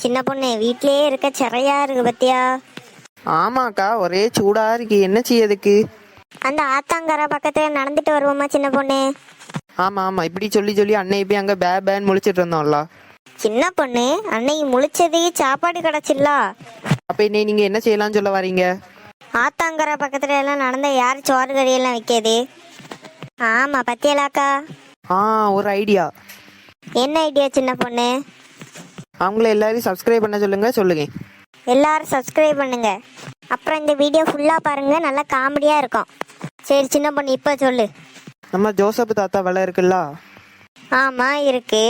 சின்ன பொண்ணு வீட்லயே இருக்க சிறையா இருக்கு பத்தியா. ஆமாக்கா, ஒரே சூடா இருக்கு, என்ன செய்யதுக்கு. அந்த ஆத்தாங்கர பக்கத்துல நடந்துட்டு வருவோமா சின்ன பொண்ணு. ஆமா ஆமா, இப்படி சொல்லி சொல்லி அன்னை போய் அங்க பேன்னு முழிச்சிட்டு இருந்தோம்ல. சின்ன பொண்ணு அன்னைக்கு முழிச்சது சாப்பாடு கிடைச்சில்ல. அப்ப இன்னைக்கு நீங்க என்ன செய்யலாம்னு சொல்ல வரீங்க? ஆத்தாங்கர பக்கத்துல எல்லாம் நடந்த யார் சோறு கறி எல்லாம் வைக்காது. ஆமா பத்தியலாக்கா. ஒரு ஐடியா. என்ன ஐடியா சின்ன பொண்ணு? அவங்கள எல்லாரையும் சப்ஸ்கிரைப் பண்ண சொல்லுங்க. எல்லாரும் சப்ஸ்கிரைப் பண்ணுங்க. அப்புறம் இந்த வீடியோ ஃபுல்லா பாருங்க, நல்லா காமெடியா இருக்கும். சரி சின்ன பொண்ணு இப்ப சொல்லு. நம்ம ஜோசப் தாத்தா வேலை இருக்குல்ல, ஆமா இருக்கு.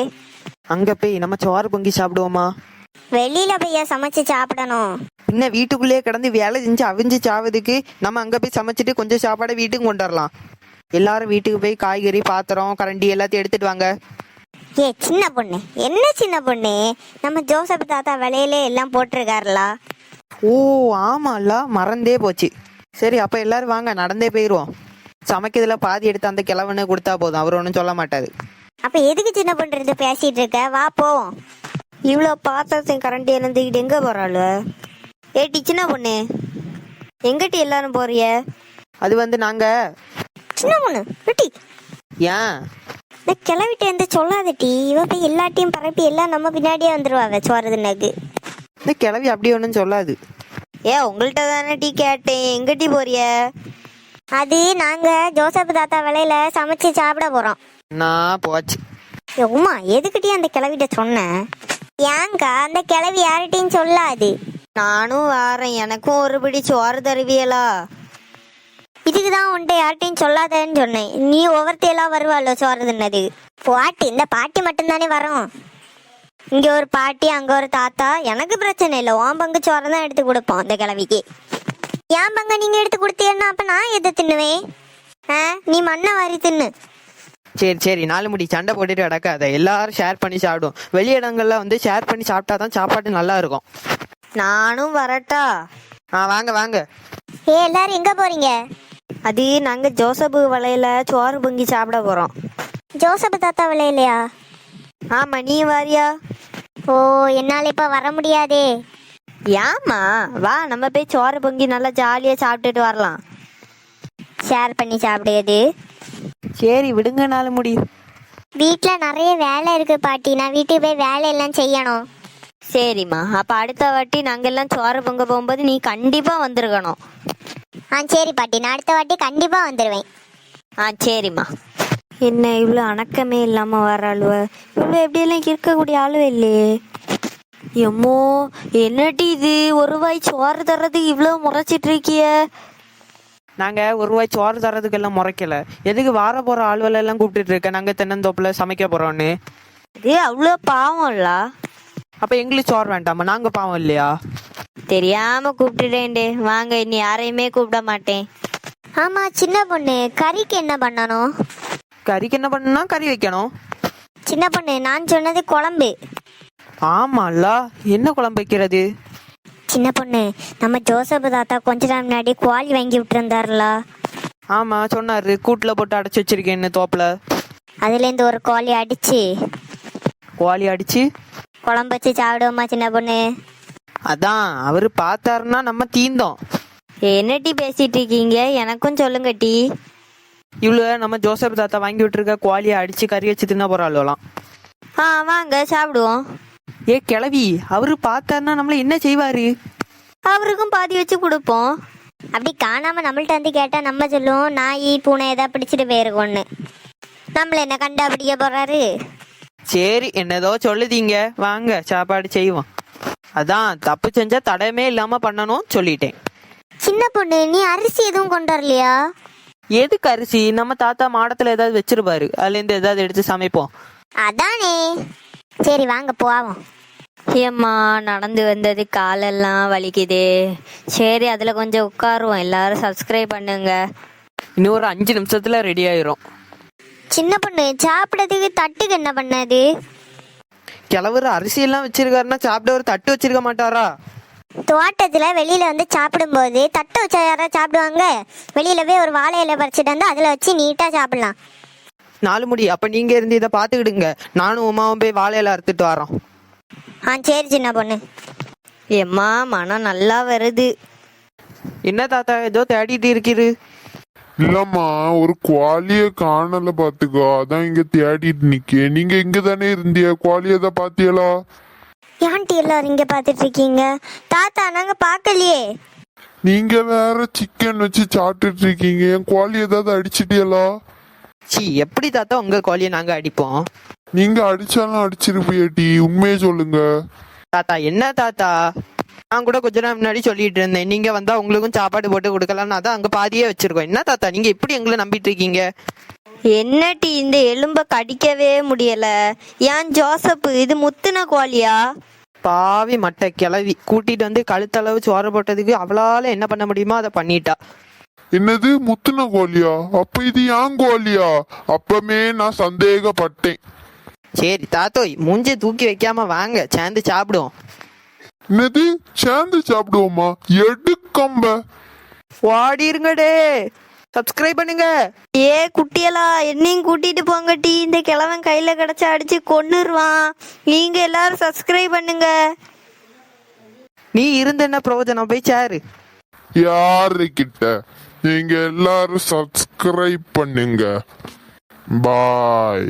அங்க போய் நம்ம சோறு பொங்கி சாப்பிடுவோமா? வெளியில போய் சமைச்சு சாப்பிடணும். இன்னும் வீட்டுக்குள்ளேயே கிடந்து வேலை செஞ்சு அவிஞ்சு சாவதுக்கு நம்ம அங்க போய் சமைச்சிட்டு கொஞ்சம் சாப்பாடை வீட்டுக்கு கொண்டு வரலாம். எல்லாரும் வீட்டுக்கு போய் காய்கறி, பாத்திரம், கரண்டி எல்லாத்தையும் எடுத்துட்டு வாங்க. ஏ சின்ன பொண்ணு, என்ன சின்ன பொண்ணு, நம்ம ஜோசப் தாத்தா விலையிலே எல்லாம் போட்டிருக்காருல. ஓ ஆமால்ல, மறந்தே போச்சு. சரி அப்ப எல்லாரும் வாங்க, நடந்தே போயிடுவோம். சமைக்கிறதுல பாதி எடுத்து அந்த கிழவனு கொடுத்தா போதும், அவர் ஒன்றும் சொல்ல மாட்டாரு. அப்ப எதுக்கு சின்ன பொண்ணு இருந்து பேசிட்டு இருக்க, வா போவோம். இவ்வளோ பாத்திரத்தையும் கரண்டி எழுந்துக்கிட்டு எங்கே போகிறாள்? ஏட்டி சின்ன பொண்ணு, எங்கிட்ட எல்லாரும் போறிய? அது வந்து நாங்க சின்ன பொண்ணு வெட்டி ஏன் இந்த கிளவிட்ட இருந்து சொல்லாதட்டி. இவ போய் எல்லாத்தையும் பரப்பி எல்லாம் நம்ம பின்னாடியே வந்துருவாங்க சோறு தின்னக்கு. இந்த கிளவி அப்படி ஒன்றும் சொல்லாது. உங்கள்கிட்ட தானே டீ கேட்டேன், எங்கிட்டி போறிய? அது நாங்க ஜோசப் தாத்தா விலையில சமைச்சு சாப்பிட போறோம். நான் போச்சு. உமா எதுக்கிட்டே அந்த கிளவிட்ட சொன்ன? ஏங்கா அந்த கிளவி யார்கிட்டையும் சொல்லாது. நானும் வாரேன், எனக்கும் ஒரு பிடி சோறு தருவியலா? இதுக்குதான் உன்ட்ட யார்கிட்டையும் சொல்லாதன்னு சொன்னேன். நீ ஒவ்வொருத்தையெல்லாம் வருவாளோ சோறு தின்னது. பாட்டி, இந்த பாட்டி மட்டும்தானே வரும். இங்க ஒரு பாட்டி, அங்க ஒரு தாத்தா. எனக்கு பிரச்சனை இல்லை, உன் பங்கு சோறு தான் எடுத்து கொடுப்போம் அந்த கிளவிக்கு. என் பங்க நீங்க எடுத்து கொடுத்தீங்கன்னா அப்ப நான் எதை தின்னுவேன்? நீ மண்ணை வாரி தின்னு. சரி சரி, 4 முடி சண்டை போட்டுட்டு கிடக்காத. எல்லாரும் ஷேர் பண்ணி சாப்பிடுவோம். வெளி இடங்கள்ல வந்து ஷேர் பண்ணி சாப்பிட்டா தான் சாப்பாடு நல்லா இருக்கும். நானும் வரட்டா? வாங்க வாங்க. எல்லாரும் எங்க போறீங்க? அது நாங்க ஜோசப் வலையில சோறு பொங்கி சாப்பிட போறோம். ஜோசப் தாத்தா விலையிலையா? ஆமா, நீ வாரியா? ஓ என்னால இப்ப வர முடியாதே. ஏமா, வா நம்ம போய் சோறு பொங்கி நல்லா ஜாலியா சாப்பிட்டுட்டு வரலாம். ஷேர் பண்ணி சாப்பிடுறது. சரி விடுங்க, 4 முடி. வீட்டுல நிறைய வேலை இருக்கு பாட்டி, நான் வீட்டுக்கு போய் வேலையெல்லாம் செய்யணும். சரிம்மா, அப்ப அடுத்த வாட்டி நாங்க எல்லாம் சோறு பொங்க போகும்போது நீ கண்டிப்பா வந்திருக்கணும். சரி பாட்டி, நான் அடுத்த வாட்டி கண்டிப்பா வந்துடுவேன். சரிம்மா. என்ன இவ்வளோ அணக்கமே இல்லாம வர ஆளுவ? இவ்வளோ எப்படியெல்லாம் இருக்கக்கூடிய ஆளுவ இல்லையே. எம்மோ என்னட்டி இது, ஒரு வாய் சோறு தர்றதுக்கு இவ்வளோ முறைச்சிட்டு இருக்கிய? நாங்க ஒரு ரூபாய் சோறு தரதுக்கெல்லாம் முறைக்கல. எதுக்கு வார போற ஆளுவலை எல்லாம் கூப்பிட்டு இருக்க? நாங்க தென்னந்தோப்புல சமைக்க போறோம்னு. இது அவ்வளோ பாவம்ல. அப்ப எங்களுக்கு சோறு வேண்டாமா? நாங்க பாவம் இல்லையா? தெரியாம கூப்பிட்டுட்டேன்டே. வாங்க, இனி யாரையுமே கூப்பிட மாட்டேன். ஆமா சின்ன பொண்ணு, கறிக்கு என்ன பண்ணணும்? கறிக்கு என்ன பண்ணா? கறி வைக்கணும். சின்ன பொண்ணு, நான் சொன்னது குழம்பு. ஆமால்ல, என்ன குழம்பு வைக்கிறது? சின்ன பொண்ணு, நம்ம ஜோசப் தாத்தா கொஞ்ச நாள் முன்னாடி கோழி வாங்கி விட்டுருந்தாருல. ஆமா சொன்னாரு, கூட்டுல போட்டு அடைச்சு வச்சிருக்கேன்னு தோப்புல. அதுல இருந்து ஒரு கோழி அடிச்சு கோழி அடிச்சு குழம்பு வச்சு சாப்பிடுவோமா சின்ன பொண்ணு? அதான் அவரு பார்த்தாருன்னா நம்ம தீந்தோம். என்னட்டி பேசிட்டு இருக்கீங்க? எனக்கும் சொல்லுங்க டி. இவ்வளவு நம்ம ஜோசப் தாத்தா வாங்கி விட்டுருக்க கோழியை அடிச்சு கறி வச்சு தின்ன போறாள்லாம். வாங்க சாப்பிடுவோம். கிளவி, அவரு பார்த்தாருன்னா நம்மள என்ன செய்வாரு? அவருக்கும் பாதி வச்சு கொடுப்போம். அப்படி காணாம நம்மள்ட்ட வந்து கேட்டா நம்ம சொல்லுவோம் நாய் பூனை ஏதாவது பிடிச்சிட்டு போயிருக்கோன்னு. நம்மள என்ன கண்டா பிடிக்க போறாரு? சரி, என்னதோ சொல்லுதீங்க, வாங்க சாப்பாடு செய்வோம். அதான் தப்பு செஞ்சா தடமே இல்லாம பண்ணணும் சொல்லிட்டேன். சின்ன பொண்ணு, நீ அரிசி எதுவும் கொண்டு வரலையா? எதுக்கு அரிசி? நம்ம தாத்தா மாடத்துல ஏதாவது வச்சிருப்பாரு, அதுல இருந்து ஏதாவது எடுத்து சமைப்போம். அதானே. சரி வாங்க போவோம். ஏம்மா, நடந்து வந்தது காலெல்லாம் வலிக்குதே. சரி அதுல கொஞ்சம் உட்காருவோம். எல்லாரும் சப்ஸ்கிரைப் பண்ணுங்க. இன்னும் ஒரு 5 நிமிஷத்துல ரெடி ஆயிரும். சின்ன பொண்ணு, சாப்பிடறதுக்கு தட்டுக்கு என்ன பண்ணது? கிளவர் அரிசி எல்லாம் வச்சிருக்காருன்னா சாப்பிட ஒரு தட்டு வச்சிருக்க மாட்டாரா? தோட்டத்துல வெளியில வந்து சாப்பிடும்போது தட்டு வச்சா யாராவது சாப்பிடுவாங்க? வெளியில போய் ஒரு வாழை இலை பறிச்சுட்டு வந்து அதுல வச்சு நீட்டா சாப்பிடலாம். 4 முடி, அப்ப நீங்க இருந்து இதை பாத்துக்கிடுங்க. நானும் உமாவும் போய் வாழையில அறுத்துட்டு வரோம். சரி சின்ன பொண்ணு. எம்மா மனம் நல்லா வருது. என்ன தாத்தா ஏதோ தேடிட்டு இருக்கிறது? இல்லம்மா, ஒரு குவாலிய காணல பாத்துக்கோ, அதான் இங்க தேடிட்டு நிக்க. நீங்க இங்க தானே இருந்திய, குவாலிய தான் பாத்தியலா? ஏன்ட்டி எல்லாரும் இங்க பாத்துட்டு இருக்கீங்க? தாத்தா நாங்க பார்க்கலையே. நீங்க வேற சிக்கன் வச்சு சாப்பிட்டுட்டு இருக்கீங்க, என் குவாலி ஏதாவது அடிச்சிட்டியலா? சி, எப்படி தாத்தா உங்க கோழியை நாங்க அடிப்போம்? நீங்க அடிச்சாலும் அடிச்சிருப்பியாட்டி, உண்மையை சொல்லுங்க. தாத்தா என்ன தாத்தா, நான் கூட கொஞ்ச நேரம் முன்னாடி சொல்லிட்டு இருந்தேன், நீங்க வந்தா உங்களுக்கும் சாப்பாடு போட்டு கொடுக்கலாம்னு, அதான் அங்க பாதியே வச்சிருக்கோம். என்ன தாத்தா நீங்க எப்படி எங்களை நம்பிட்டு இருக்கீங்க? என்ன டீ இந்த எலும்ப கடிக்கவே முடியல. ஏன் ஜோசப், இது முத்துன கோழியா? பாவி மட்டை கிளவி கூட்டிட்டு வந்து கழுத்தளவு சோறு போட்டதுக்கு அவளால என்ன பண்ண முடியுமோ அதை பண்ணிட்டா. என்னது முத்துன கோழியா? அப்ப இது ஏன் கோழியா? அப்பமே நான் சந்தேகப்பட்டேன். சரி தாத்தோய், மூஞ்சி தூக்கி வைக்காம வாங்க சேர்ந்து சாப்பிடுவோம். என்னது சேர்ந்து சாப்பிடுவோமா? எடுக்கம்ப. வாடிருங்கடே, சப்ஸ்கிரைப் பண்ணுங்க. ஏ குட்டியலா, என்னையும் கூட்டிட்டு போங்க டீ. இந்த கிழவன் கையில கிடைச்சா அடிச்சு கொன்னுருவான். நீங்க எல்லாரும் சப்ஸ்கிரைப் பண்ணுங்க. நீ இருந்த என்ன பிரயோஜனம், போய் சேரு. யாருக்கிட்ட? நீங்க எல்லாரும் சப்ஸ்கிரைப் பண்ணுங்க. பாய்.